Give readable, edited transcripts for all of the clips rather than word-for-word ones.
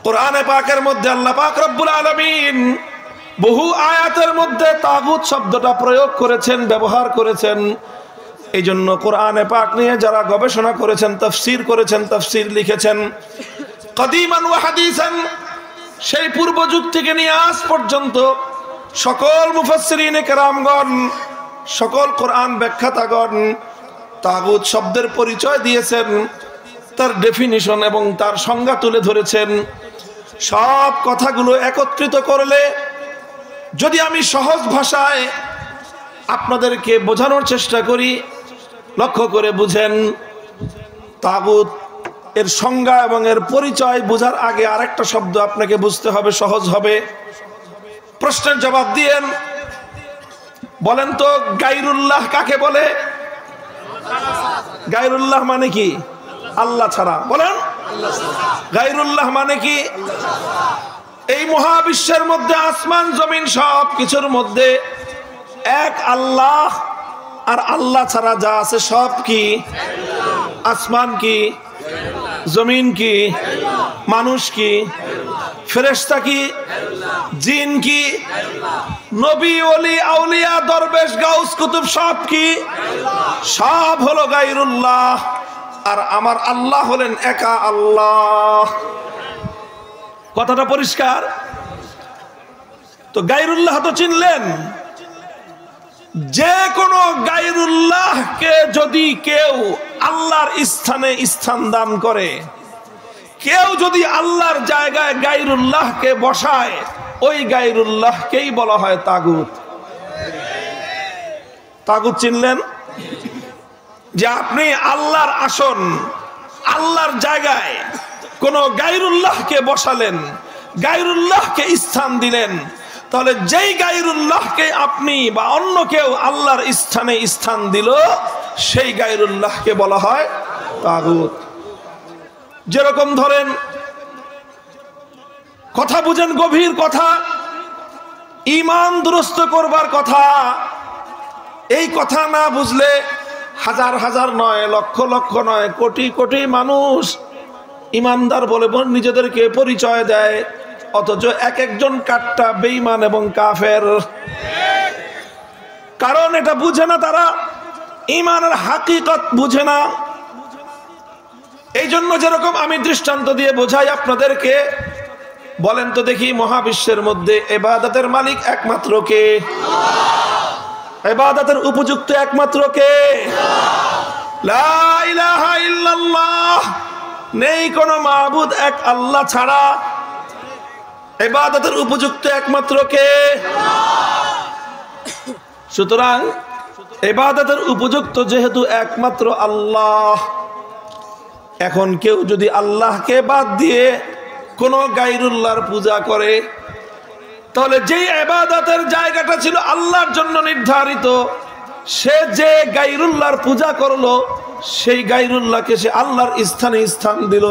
কোরআনে পাকের মধ্যে আল্লাহ পাক রব্বুল আলামিন বহু আয়াতের মধ্যে তাগুত শব্দটা প্রয়োগ করেছেন, ব্যবহার করেছেন। এই জন্য কোরআনে পাক নিয়ে যারা গবেষণা করেছেন, তাফসীর করেছেন, তাফসীর লিখেছেন, কদিমান ওয়া হাদিসান, সেই পূর্ব যুগ থেকে নিয়ে আজ পর্যন্ত সকল মুফাসসিরিনে কেরামগণ, সকল কোরআন ব্যাখ্যাতাগণ তাগুত শব্দের পরিচয় দিয়েছেন, তার ডেফিনিশন এবং তার সংজ্ঞা তুলে ধরেছেন। সব কথাগুলো একত্রিত করলে যদি আমি সহজ ভাষায় আপনাদেরকে বোঝানোর চেষ্টা করি, লক্ষ্য করে বুঝেন। তাগুত এর সংজ্ঞা এবং এর পরিচয় বোঝার আগে আরেকটা শব্দ আপনাকে বুঝতে হবে, সহজ হবে। প্রশ্নের জবাব দিয়েন, বলেন তো গায়রুল্লাহ কাকে বলে? গায়রুল্লাহ মানে কি? আল্লাহ ছাড়া। বলেন, গায়রুল্লাহ মানে কি? এই মহাবিশ্বের মধ্যে আসমান জমিন সব কিছুর মধ্যে এক আল্লাহ, আর আল্লাহ ছাড়া যা আছে সব কি? আসমান কি? জমিন কি? মানুষ কি? ফেরেশতা কি? জিন কি? নবী ওলি আউলিয়া দরবেশ গাউস কুতুব সব কি? সব হলো গায়রুল্লাহ। আর আমার আল্লাহ হলেন একা আল্লাহ। কথাটা পরিষ্কার? তো গায়রুল্লাহ তো চিনলেন। যে কোনো গায়রুল্লাহকে যদি কেউ আল্লাহর স্থানে স্থান দান করে, কেউ যদি আল্লাহর জায়গায় গায়রুল্লাহকে বসায়, ওই গায়রুল্লাহকেই বলা হয় তাগুত। তাগুত চিনলেন? যে আপনি আল্লাহর আসন, আল্লাহর জায়গায় কোন গায়রুল্লাহকে বসালেন, গায়রুল্লাহকে স্থান দিলেন, তাহলে যেই গায়রুল্লাহকে আপনি বা অন্য কেউ আল্লাহর স্থানে স্থান দিল, সেই গায়রুল্লাহকে বলা হয় তাগুত। যেরকম ধরেন, কথা বুঝেন, গভীর কথা, ঈমান দুরস্ত করবার কথা। এই কথা না বুঝলে হাজার হাজার নয়, লক্ষ লক্ষ নয়, কোটি কোটি মানুষ ইমানদার বলে নিজেদেরকে পরিচয় দেয়, অথচ এক একজন কাট্টা বেঈমান এবং কাফের। কারণ এটা বুঝে না, তারা ঈমানের হাকিকত বুঝে না। এই জন্য যেরকম আমি দৃষ্টান্ত দিয়ে বোঝাই আপনাদেরকে, বলেন তো দেখি মহাবিশ্বের মধ্যে ইবাদতের মালিক একমাত্র কে? ইবাদতের উপযুক্ত একমাত্র কে? লা ইলাহা ইল্লাল্লাহ, নেই কোনো মাবুদ এক আল্লাহ ছাড়া। ইবাদতের উপযুক্ত একমাত্র কে? সুতরাং ইবাদতের উপযুক্ত যেহেতু একমাত্র আল্লাহ, এখন কেউ যদি আল্লাহকে বাদ দিয়ে কোন গায়রুল্লাহর পূজা করে, তাহলে যেই ইবাদতের জায়গাটা ছিল আল্লাহর জন্য নির্ধারিত, সে যে গায়রুল্লাহর পূজা করলো, সেই গায়রুল্লাহকে সে আল্লাহর স্থানে স্থান দিল।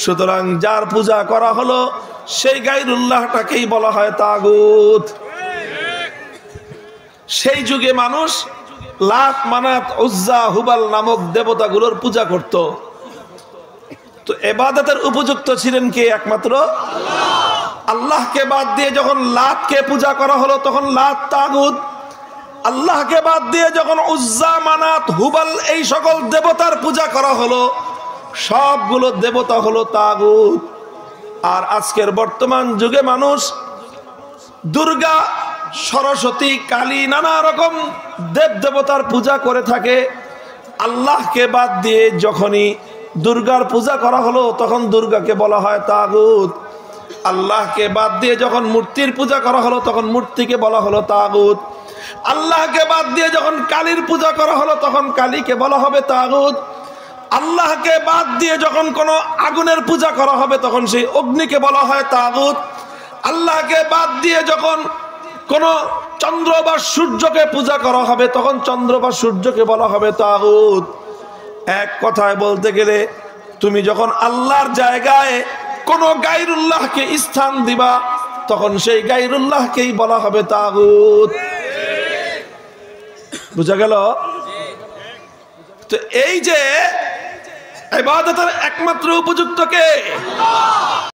সুতরাং যার পূজা করা হলো, সেই গায়রুল্লাহটাকেই বলা হয় তাগুত। সেই যুগে মানুষ লাত, মানাত, উজ্জা, হুবাল নামক দেবতাগুলোর পূজা করত। তো ইবাদতের উপযুক্ত ছিলেন কে? একমাত্র আল্লাহকে বাদ দিয়ে যখন লাতকে পূজা করা হলো, তখন লাত তাগুত। আল্লাহকে বাদ দিয়ে যখন উজ্জা, মানাত, হুবাল এই সকল দেবতার পূজা করা হলো, সবগুলো দেবতা হলো তাগুত। আর আজকের বর্তমান যুগে মানুষ দুর্গা, সরস্বতী, কালী, নানা রকম দেব দেবতার পূজা করে থাকে। আল্লাহকে বাদ দিয়ে যখনই দুর্গার পূজা করা হলো, তখন দুর্গাকে বলা হয় তাগুত। আল্লাহকে বাদ দিয়ে যখন মূর্তির পূজা করা হলো, তখন মূর্তিকে বলা হলো তাগুত। আল্লাহকে বাদ দিয়ে যখন কালীর পূজা করা হলো, তখন কালীকে বলা হবে তাগুত। আল্লাহকে বাদ দিয়ে যখন কোনো আগুনের পূজা করা হবে, তখন সেই অগ্নিকে বলা হয় তাগুত। আল্লাহকে বাদ দিয়ে যখন কোনো চন্দ্র বা সূর্যকে পূজা করা হবে, তখন চন্দ্র বা সূর্যকে বলা হবে তাগুত। এক কথায় বলতে গেলে, তুমি যখন আল্লাহর জায়গায় কোনো গায়রুল্লাহকে স্থান দিবা, তখন সেই গায়রুল্লাহকেই বলা হবে তাগুত। বুঝা গেল? তো এই যে ইবাদতের একমাত্র উপযুক্ত কে?